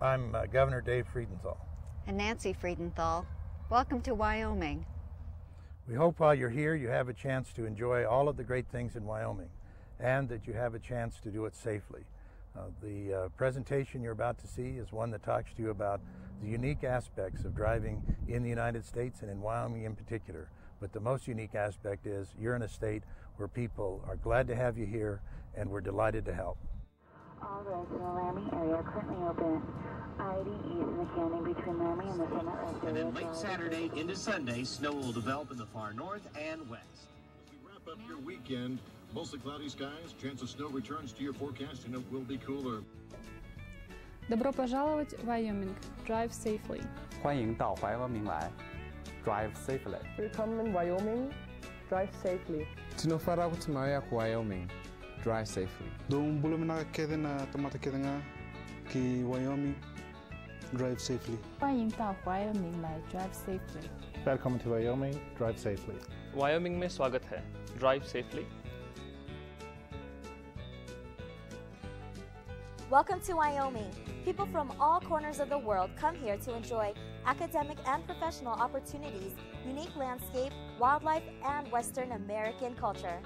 I'm Governor Dave Freudenthal. And Nancy Freudenthal. Welcome to Wyoming. We hope while you're here you have a chance to enjoy all of the great things in Wyoming and that you have a chance to do it safely. The presentation you're about to see is one that talks to you about the unique aspects of driving in the United States and in Wyoming in particular. But the most unique aspect is you're in a state where people are glad to have you here and we're delighted to help. All roads in the Laramie area are currently open. I-80 east in the canyon between Laramie and the Summit Rest area. And then late Saturday into Sunday, snow will develop in the far north and west. As we wrap up your weekend, mostly cloudy skies, chance of snow returns to your forecast, and it will be cooler. Добро пожаловать в Wyoming. Drive safely. 欢迎到怀俄明来 Drive safely. Willkommen in Wyoming. Drive safely. Tinofarau Timaya, Wyoming. Drive safely. Dong belum nakakita na tumatakita nga ki Wyoming. Drive safely. 欢迎到 Wyoming 来 Drive safely. Welcome to Wyoming. Drive safely. Wyoming में स्वागत है. Drive safely. Welcome to Wyoming. People from all corners of the world come here to enjoy academic and professional opportunities, unique landscape, wildlife, and Western American culture.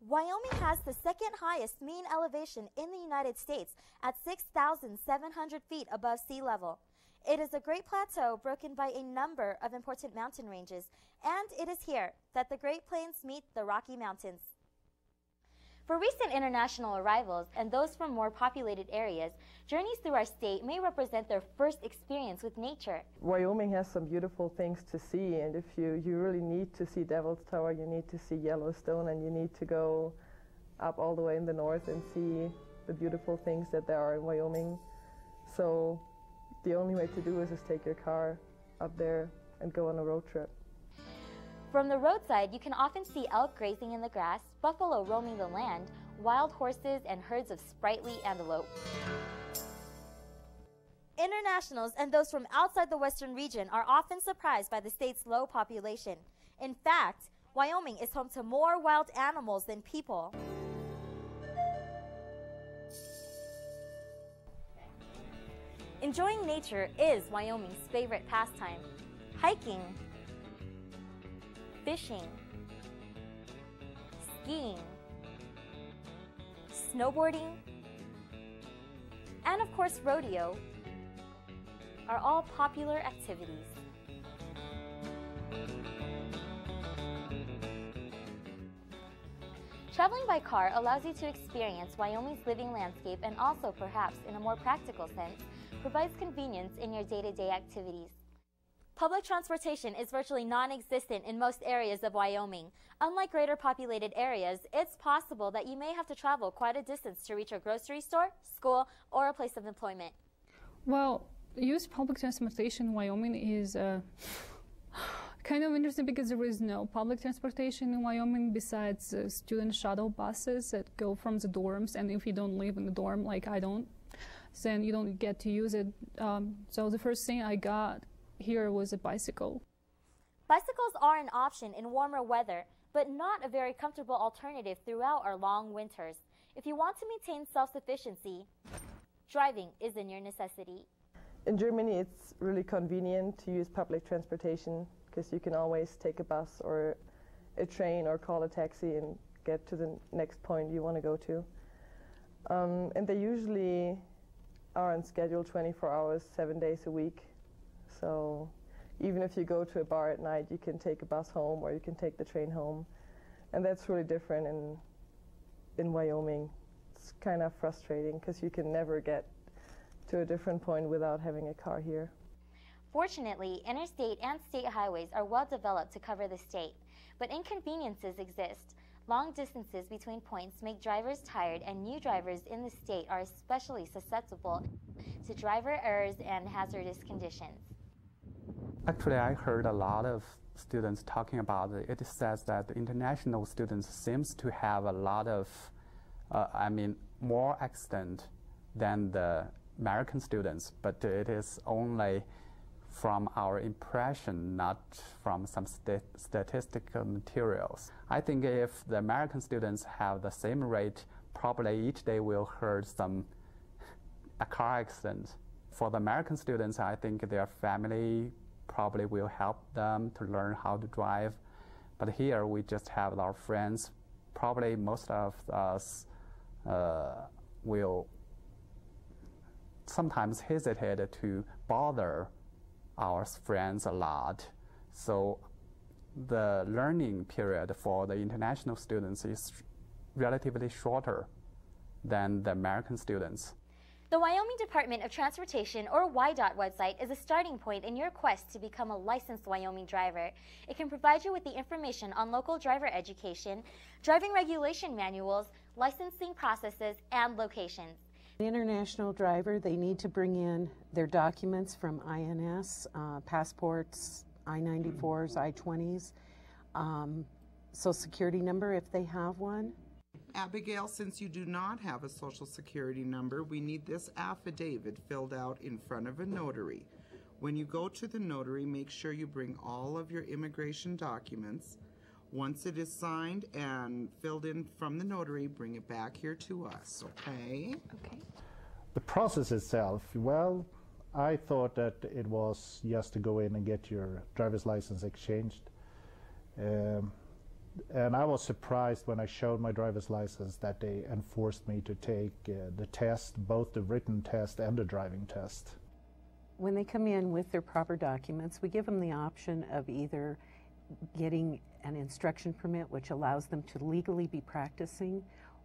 Wyoming has the second highest mean elevation in the United States at 6,700 feet above sea level. It is a great plateau broken by a number of important mountain ranges, and it is here that the Great Plains meet the Rocky Mountains. For recent international arrivals and those from more populated areas, journeys through our state may represent their first experience with nature. Wyoming has some beautiful things to see, and if you really need to see Devil's Tower, you need to see Yellowstone, and you need to go up all the way in the north and see the beautiful things that there are in Wyoming. So the only way to do is just take your car up there and go on a road trip. From the roadside, you can often see elk grazing in the grass, buffalo roaming the land, wild horses, and herds of sprightly antelope. Internationals and those from outside the western region are often surprised by the state's low population. In fact, Wyoming is home to more wild animals than people. Enjoying nature is Wyoming's favorite pastime. Hiking, fishing, skiing, snowboarding, and of course rodeo are all popular activities. Traveling by car allows you to experience Wyoming's living landscape and also, perhaps in a more practical sense, provides convenience in your day-to-day activities. Public transportation is virtually non-existent in most areas of Wyoming. Unlike greater populated areas, it's possible that you may have to travel quite a distance to reach a grocery store, school, or a place of employment. Well, use public transportation in Wyoming is kind of interesting because there is no public transportation in Wyoming besides student shuttle buses that go from the dorms, and if you don't live in the dorm like I don't, then you don't get to use it. So the first thing I got here was a bicycle. Bicycles are an option in warmer weather, but not a very comfortable alternative throughout our long winters. If you want to maintain self-sufficiency, driving is in your necessity. In Germany, it's really convenient to use public transportation because you can always take a bus or a train or call a taxi and get to the next point you want to go to. And they usually are on schedule 24 hours, 7 days a week. So even if you go to a bar at night, you can take a bus home or you can take the train home. And that's really different in Wyoming. It's kind of frustrating because you can never get to a different point without having a car here. Fortunately, interstate and state highways are well developed to cover the state, but inconveniences exist. Long distances between points make drivers tired, and new drivers in the state are especially susceptible to driver errors and hazardous conditions. Actually, I heard a lot of students talking about it. It says that the international students seems to have a lot of, more accident than the American students, but it is only from our impression, not from some statistical materials. I think if the American students have the same rate, probably each day we'll hear a car accident. For the American students, I think their family probably will help them to learn how to drive. But here we just have our friends. Probably most of us will sometimes hesitate to bother our friends a lot. So the learning period for the international students is relatively shorter than the American students. The Wyoming Department of Transportation, or WYDOT website, is a starting point in your quest to become a licensed Wyoming driver. It can provide you with the information on local driver education, driving regulation manuals, licensing processes, and locations. An international driver, they need to bring in their documents from INS, passports, I-94s, I-20s, Social Security number if they have one. Abigail, since you do not have a Social Security number, we need this affidavit filled out in front of a notary. When you go to the notary, make sure you bring all of your immigration documents. Once it is signed and filled in from the notary, bring it back here to us, okay? Okay. The process itself, well, I thought that it was just to go in and get your driver's license exchanged. And I was surprised when I showed my driver's license that they enforced me to take the test, both the written test and the driving test. When they come in with their proper documents, we give them the option of either getting an instruction permit, which allows them to legally be practicing,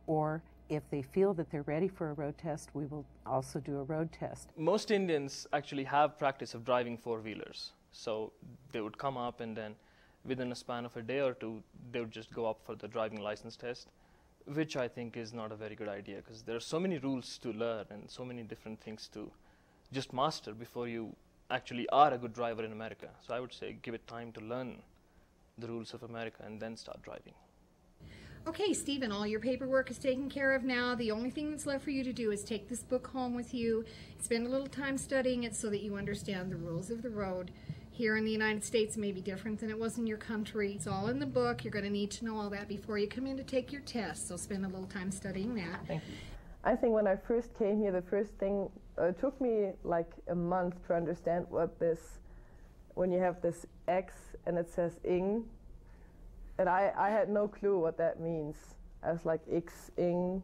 or if they feel that they're ready for a road test, we will also do a road test. Most Indians actually have practice of driving four-wheelers. So they would come up and then within a span of a day or two, they would just go up for the driving license test, which I think is not a very good idea because there are so many rules to learn and so many different things to just master before you actually are a good driver in America. So I would say give it time to learn the rules of America and then start driving. Okay, Stephen, all your paperwork is taken care of now. The only thing that's left for you to do is take this book home with you, spend a little time studying it so that you understand the rules of the road. Here in the United States may be different than it was in your country. It's all in the book. You're going to need to know all that before you come in to take your test, so spend a little time studying that. Thank you. I think when I first came here, the first thing, it took me like a month to understand what this, when you have this X and it says ing, and I had no clue what that means. I was like, X, ing.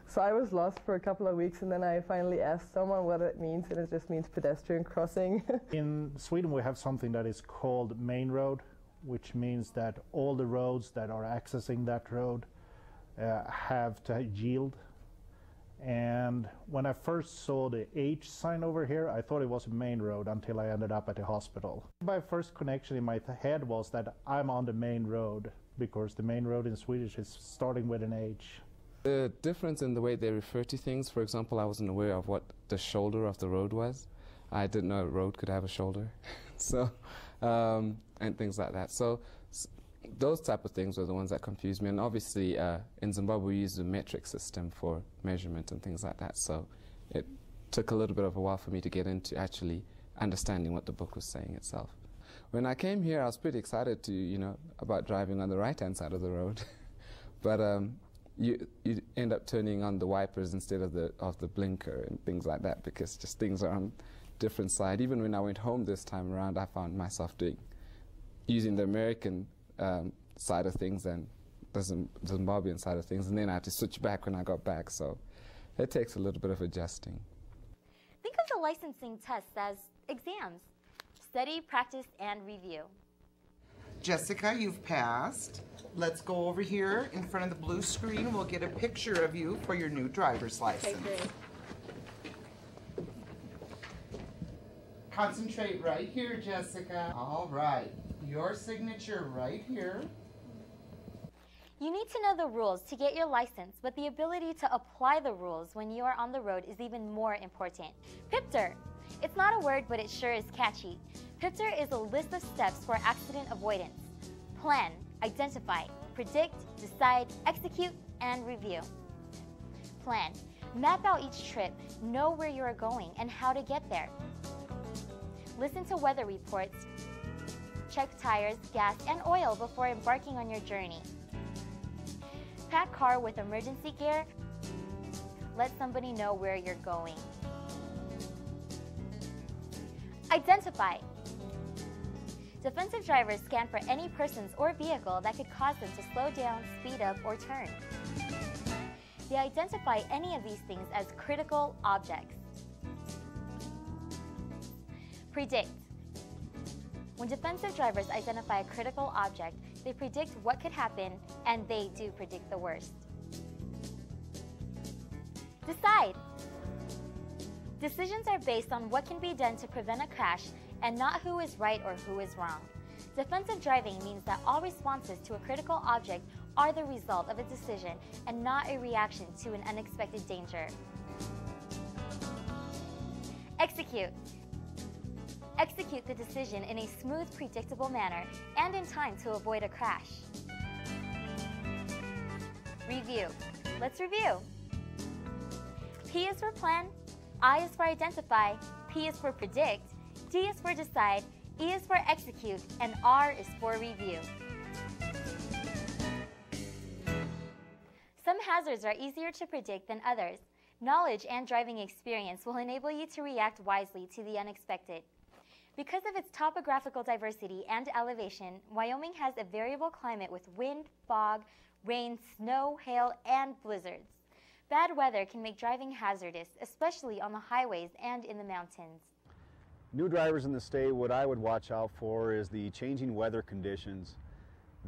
So I was lost for a couple of weeks, and then I finally asked someone what it means, and it just means pedestrian crossing. In Sweden we have something that is called main road, which means that all the roads that are accessing that road have to yield. And when I first saw the H sign over here, I thought it was a main road until I ended up at the hospital. My first connection in my head was that I'm on the main road, because the main road in Swedish is starting with an H. The difference in the way they refer to things, for example, I wasn't aware of what the shoulder of the road was. I didn't know a road could have a shoulder. So, and things like that. So those type of things were the ones that confused me. And obviously in Zimbabwe we use the metric system for measurement and things like that. So it took a little bit of a while for me to get into actually understanding what the book was saying itself. When I came here I was pretty excited to, about driving on the right-hand side of the road. But you end up turning on the wipers instead of the blinker and things like that, because just things are on different side. Even when I went home this time around, I found myself using the American side of things and the Zimbabwean side of things, and then I had to switch back when I got back, so it takes a little bit of adjusting. Think of the licensing tests as exams. Study, practice, and review. Jessica, you've passed. Let's go over here in front of the blue screen. We'll get a picture of you for your new driver's license. Okay, great. Concentrate right here, Jessica. All right. Your signature right here. You need to know the rules to get your license, but the ability to apply the rules when you are on the road is even more important. PIPTR. It's not a word, but it sure is catchy. PIPTR is a list of steps for accident avoidance. Plan, identify, predict, decide, execute, and review. Plan. Map out each trip, know where you are going and how to get there. Listen to weather reports. Check tires, gas, and oil before embarking on your journey. Pack car with emergency gear. Let somebody know where you're going. Identify. Defensive drivers scan for any persons or vehicle that could cause them to slow down, speed up, or turn. They identify any of these things as critical objects. Predict. When defensive drivers identify a critical object, they predict what could happen, and they do predict the worst. Decide. Decisions are based on what can be done to prevent a crash and not who is right or who is wrong. Defensive driving means that all responses to a critical object are the result of a decision and not a reaction to an unexpected danger. Execute. Execute the decision in a smooth, predictable manner and in time to avoid a crash. Review. Let's review. P is for plan, I is for identify, P is for predict, D is for decide, E is for execute, and R is for review. Some hazards are easier to predict than others. Knowledge and driving experience will enable you to react wisely to the unexpected. Because of its topographical diversity and elevation, Wyoming has a variable climate with wind, fog, rain, snow, hail, and blizzards. Bad weather can make driving hazardous, especially on the highways and in the mountains. New drivers in the state, what I would watch out for is the changing weather conditions.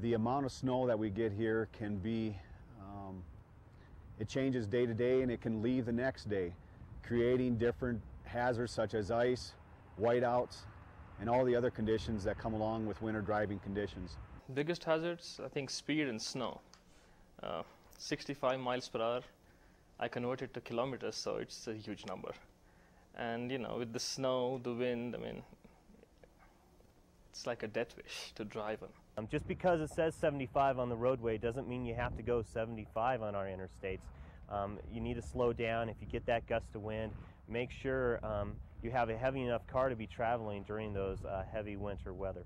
The amount of snow that we get here can be, it changes day to day and it can leave the next day, creating different hazards such as ice, whiteouts, and all the other conditions that come along with winter driving conditions. Biggest hazards, I think speed and snow. 65 miles per hour, I convert it to kilometers, so it's a huge number. And you know, with the snow, the wind, I mean, it's like a death wish to drive on. Just because it says 75 on the roadway doesn't mean you have to go 75 on our interstates. You need to slow down. If you get that gust of wind, make sure you have a heavy enough car to be traveling during those heavy winter weather.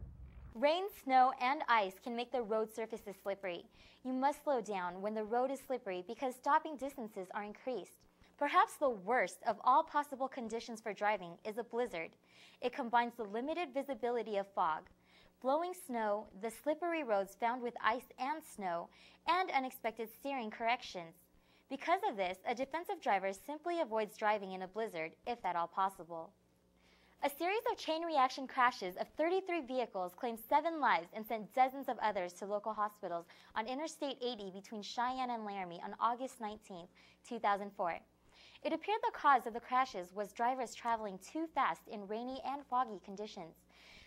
Rain, snow, and ice can make the road surfaces slippery. You must slow down when the road is slippery because stopping distances are increased. Perhaps the worst of all possible conditions for driving is a blizzard. It combines the limited visibility of fog, blowing snow, the slippery roads found with ice and snow, and unexpected steering corrections. Because of this, a defensive driver simply avoids driving in a blizzard, if at all possible. A series of chain reaction crashes of 33 vehicles claimed 7 lives and sent dozens of others to local hospitals on Interstate 80 between Cheyenne and Laramie on August 19, 2004. It appeared the cause of the crashes was drivers traveling too fast in rainy and foggy conditions.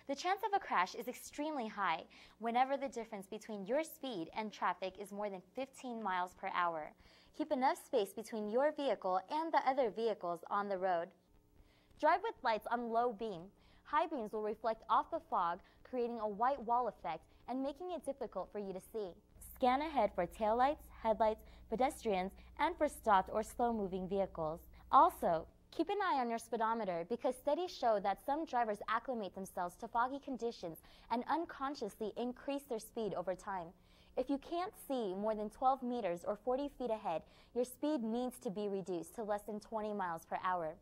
The chance of a crash is extremely high whenever the difference between your speed and traffic is more than 15 miles per hour. Keep enough space between your vehicle and the other vehicles on the road. Drive with lights on low beam. High beams will reflect off the fog, creating a white wall effect and making it difficult for you to see. Scan ahead for taillights, headlights, pedestrians, and for stopped or slow-moving vehicles. Also, keep an eye on your speedometer because studies show that some drivers acclimate themselves to foggy conditions and unconsciously increase their speed over time. If you can't see more than 12 meters or 40 feet ahead, your speed needs to be reduced to less than 20 miles per hour.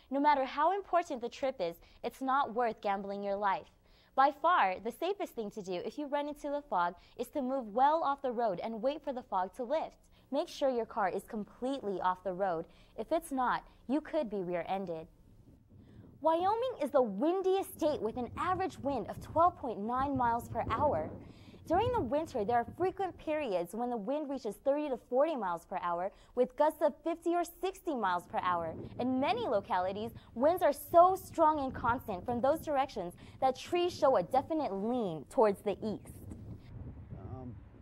No matter how important the trip is, it's not worth gambling your life. By far, the safest thing to do if you run into the fog is to move well off the road and wait for the fog to lift. Make sure your car is completely off the road. If it's not, you could be rear-ended. Wyoming is the windiest state with an average wind of 12.9 miles per hour. During the winter, there are frequent periods when the wind reaches 30 to 40 miles per hour with gusts of 50 or 60 miles per hour. In many localities, winds are so strong and constant from those directions that trees show a definite lean towards the east.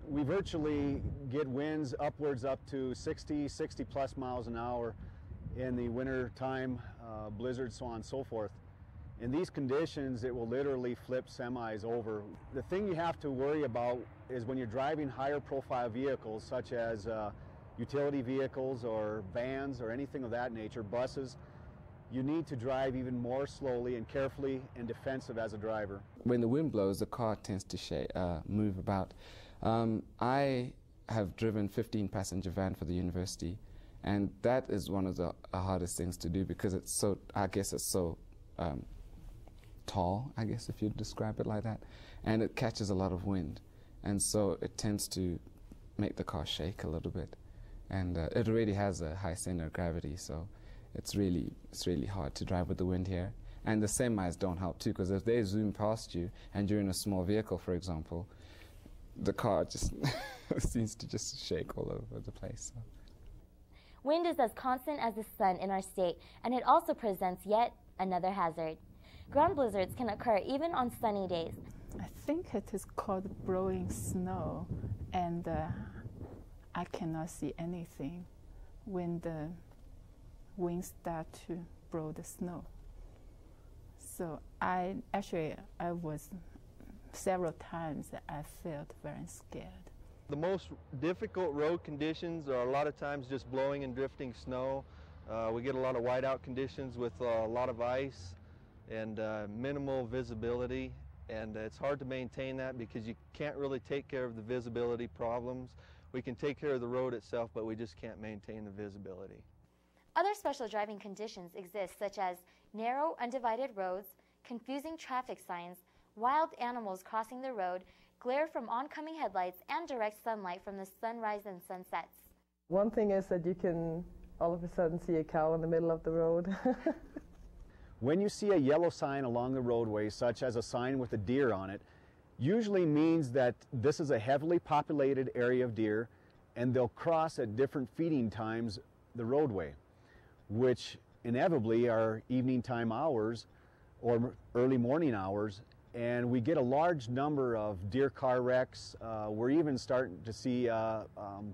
We virtually get winds upwards up to 60 plus miles an hour in the winter time, blizzards, so on and so forth. In these conditions, it will literally flip semis over. The thing you have to worry about is when you're driving higher profile vehicles such as utility vehicles or vans or anything of that nature, buses, you need to drive even more slowly and carefully and defensive as a driver. When the wind blows, the car tends to move about. I have driven 15-passenger van for the university, and that is one of the hardest things to do because it's so, I guess it's so tall, I guess if you describe it like that, and it catches a lot of wind, and so it tends to make the car shake a little bit, and it already has a high center of gravity, so it's really hard to drive with the wind here. And the semis don't help too, because if they zoom past you and you're in a small vehicle, for example, the car just seems to just shake all over the place. So. Wind is as constant as the sun in our state, and it also presents yet another hazard. Ground blizzards can occur even on sunny days. I think it is called blowing snow, and I cannot see anything when the winds start to blow the snow. So I was several times I felt very scared. The most difficult road conditions are a lot of times just blowing and drifting snow. We get a lot of whiteout conditions with a lot of ice and minimal visibility, and it's hard to maintain that because you can't really take care of the visibility problems. We can take care of the road itself, but we just can't maintain the visibility. Other special driving conditions exist, such as narrow, undivided roads, confusing traffic signs, wild animals crossing the road, glare from oncoming headlights, and direct sunlight from the sunrise and sunsets. One thing is that you can all of a sudden see a cow in the middle of the road. When you see a yellow sign along the roadway, such as a sign with a deer on it, usually means that this is a heavily populated area of deer, and they'll cross at different feeding times the roadway, which inevitably are evening time hours or early morning hours, and we get a large number of deer car wrecks. We're even starting to see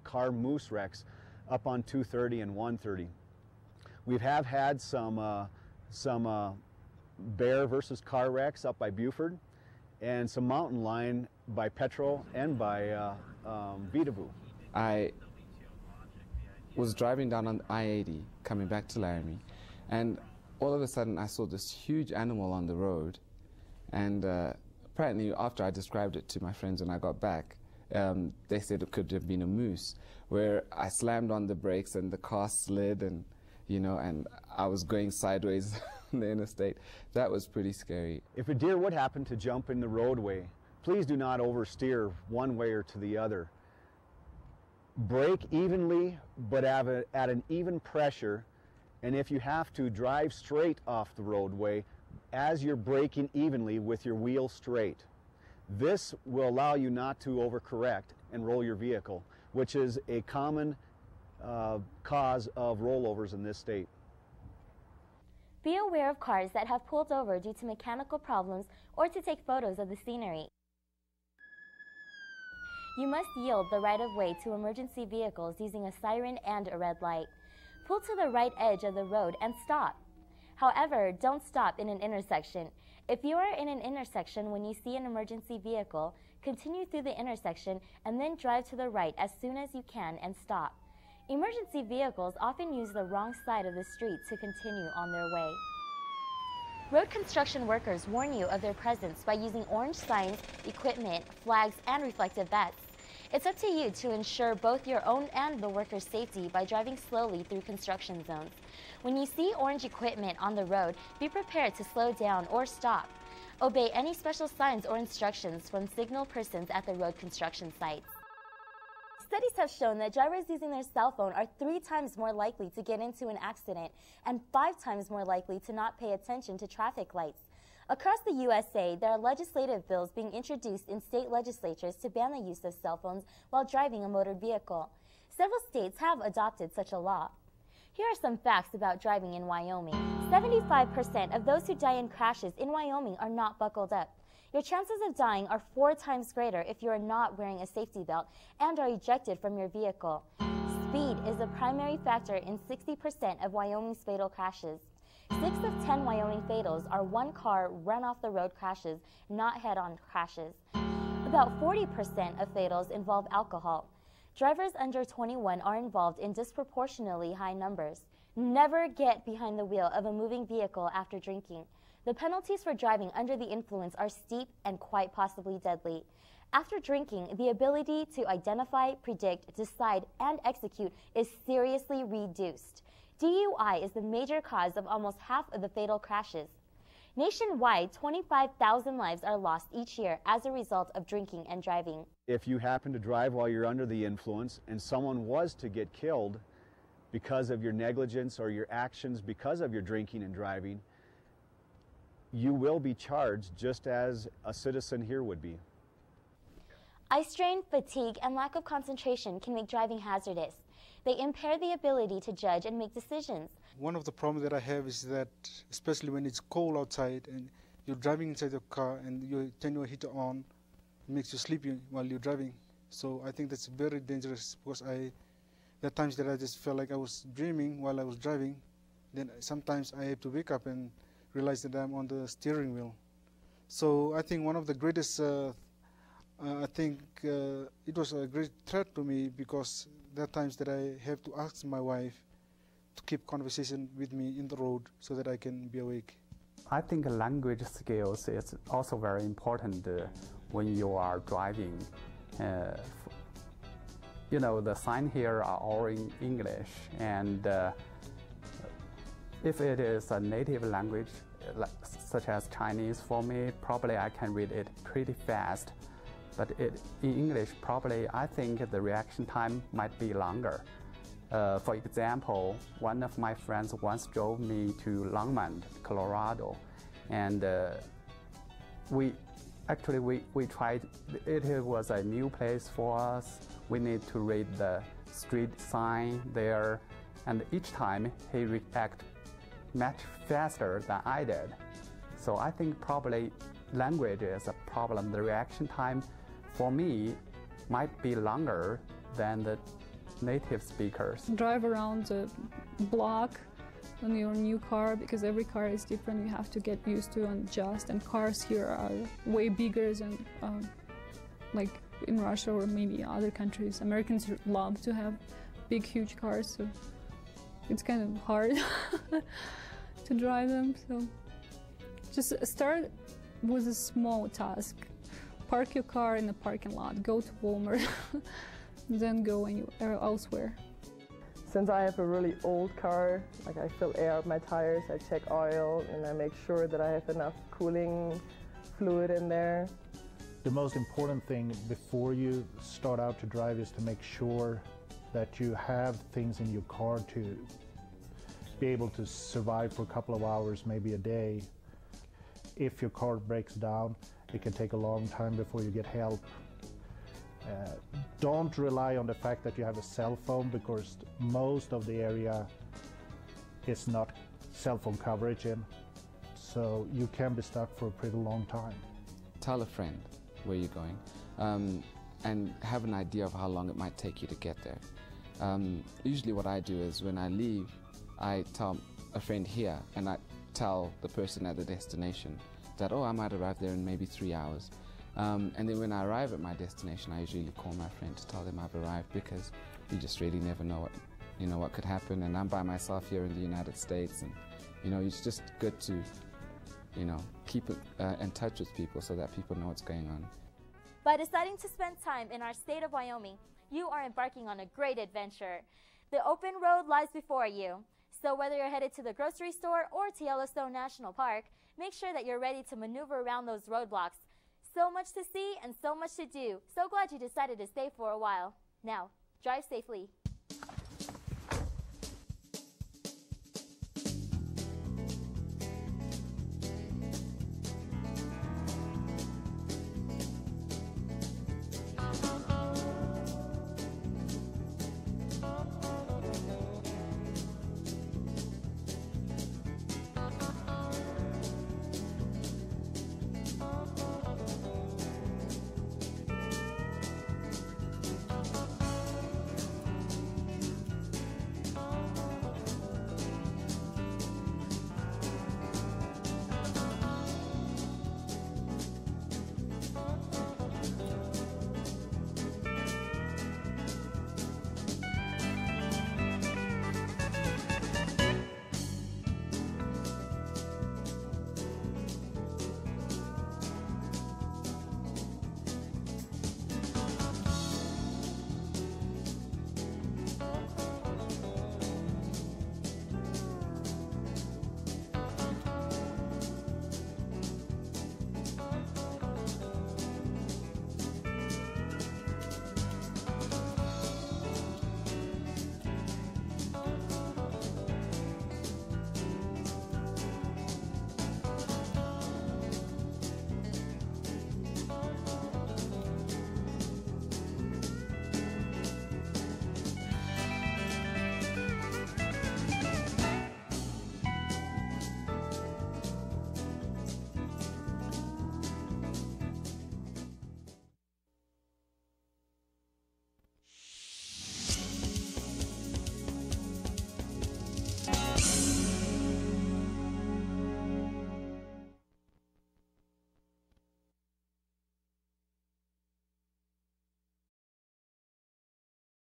car moose wrecks up on 230 and 130. We have had some bear versus car wrecks up by Buford, and some mountain lion by Petrol and by Vitavu. I was driving down on I-80 coming back to Laramie, and all of a sudden I saw this huge animal on the road, and apparently after I described it to my friends when I got back, they said it could have been a moose, where I slammed on the brakes and the car slid, and and I was going sideways on the interstate. That was pretty scary. If a deer would happen to jump in the roadway, please do not oversteer one way or to the other. Brake evenly, but at an even pressure, and if you have to, drive straight off the roadway as you're braking evenly with your wheel straight. This will allow you not to overcorrect and roll your vehicle, which is a common cause of rollovers in this state. Be aware of cars that have pulled over due to mechanical problems or to take photos of the scenery. You must yield the right-of-way to emergency vehicles using a siren and a red light. Pull to the right edge of the road and stop. However, don't stop in an intersection. If you are in an intersection when you see an emergency vehicle, continue through the intersection and then drive to the right as soon as you can and stop. Emergency vehicles often use the wrong side of the street to continue on their way. Road construction workers warn you of their presence by using orange signs, equipment, flags, and reflective vests. It's up to you to ensure both your own and the workers' safety by driving slowly through construction zones. When you see orange equipment on the road, be prepared to slow down or stop. Obey any special signs or instructions from signal persons at the road construction sites. Studies have shown that drivers using their cell phone are 3 times more likely to get into an accident and 5 times more likely to not pay attention to traffic lights. Across the USA, there are legislative bills being introduced in state legislatures to ban the use of cell phones while driving a motor vehicle. Several states have adopted such a law. Here are some facts about driving in Wyoming. 75% of those who die in crashes in Wyoming are not buckled up. Your chances of dying are 4 times greater if you are not wearing a safety belt and are ejected from your vehicle. Speed is a primary factor in 60% of Wyoming's fatal crashes. 6 of 10 Wyoming fatals are one-car run-off-the-road crashes, not head-on crashes. About 40% of fatals involve alcohol. Drivers under 21 are involved in disproportionately high numbers. Never get behind the wheel of a moving vehicle after drinking. The penalties for driving under the influence are steep and quite possibly deadly. After drinking, the ability to identify, predict, decide, and execute is seriously reduced. DUI is the major cause of almost half of the fatal crashes. Nationwide, 25,000 lives are lost each year as a result of drinking and driving. If you happen to drive while you're under the influence and someone was to get killed because of your negligence or your actions because of your drinking and driving, you will be charged just as a citizen here would be. Eye strain, fatigue, and lack of concentration can make driving hazardous. They impair the ability to judge and make decisions. One of the problems that I have is that, especially when it's cold outside and you're driving inside your car and you turn your heater on, it makes you sleepy while you're driving. So I think that's very dangerous because there are times that I just felt like I was dreaming while I was driving. Then sometimes I have to wake up and realize that I'm on the steering wheel. So I think one of the greatest it was a great threat to me because there are times that I have to ask my wife to keep conversation with me in the road so that I can be awake. I think language skills is also very important when you are driving. You know, the sign here are all in English, and if it is a native language, such as Chinese, for me, probably I can read it pretty fast. But in English, probably I think the reaction time might be longer. For example, one of my friends once drove me to Longmont, Colorado, and we tried. It was a new place for us. We need to read the street sign there, and each time he reacted much faster than I did. So I think probably language is a problem. The reaction time for me might be longer than the native speakers. Drive around the block on your new car because every car is different. You have to get used to and adjust. And cars here are way bigger than like in Russia or maybe other countries. Americans love to have big, huge cars, so it's kind of hard to drive them. So just start with a small task. Park your car in the parking lot, go to Walmart, then go anywhere elsewhere. Since I have a really old car, like I fill air up my tires, I check oil, and I make sure that I have enough cooling fluid in there. The most important thing before you start out to drive is to make sure that you have things in your car to be able to survive for a couple of hours, maybe a day. If your car breaks down, it can take a long time before you get help. Don't rely on the fact that you have a cell phone because most of the area is not cell phone coverage in, so you can be stuck for a pretty long time. Tell a friend where you're going and have an idea of how long it might take you to get there. Usually what I do is when I leave, I tell a friend here and I tell the person at the destination that, oh, I might arrive there in maybe 3 hours. And then when I arrive at my destination, I usually call my friend to tell them I've arrived because you just really never know what could happen. And I'm by myself here in the United States, and it's just good to keep in touch with people so that people know what's going on. By deciding to spend time in our state of Wyoming, you are embarking on a great adventure. The open road lies before you. So whether you're headed to the grocery store or to Yellowstone National Park, make sure that you're ready to maneuver around those roadblocks. So much to see and so much to do. So glad you decided to stay for a while. Now, drive safely.